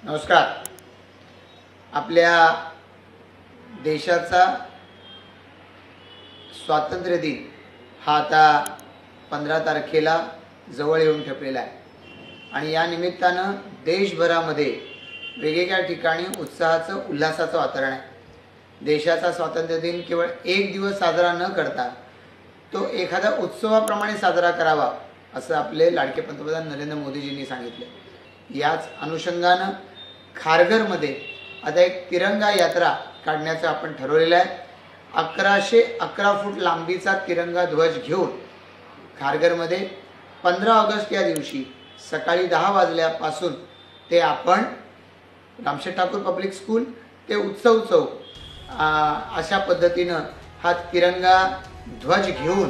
नमस्कार। आपल्या देशाचा स्वातंत्र्य दिन हा आता 15 तारखेला जवळ येऊन ठेपलेला आहे आणि या निमित्तानं देशभरामध्ये वेगवेगळ्या ठिकाणी उत्साहाचं उल्हासाचं वातावरण आहे। देशाचा स्वातंत्र्य दिन केवळ एक दिवस साजरा न करता तो एखाद्या उत्सवाप्रमाणे साजरा करावा असं आपले लाडके पंतप्रधान नरेंद्र मोदीजींनी सांगितले। याच अनुषंगानं खारघरमध्ये आता एक तिरंगा यात्रा काढण्याचं आपण ठरवलेलं आहे। 1111 फूट लांबीचा तिरंगा ध्वज घेऊन खारघरमध्ये 15 ऑगस्ट या दिवशी सकाळी 10 वाजल्यापासून ते आपण रामशेठ ठाकूर पब्लिक स्कूल ते उत्सव चौक अशा पद्धतीनं हा तिरंगा ध्वज घेऊन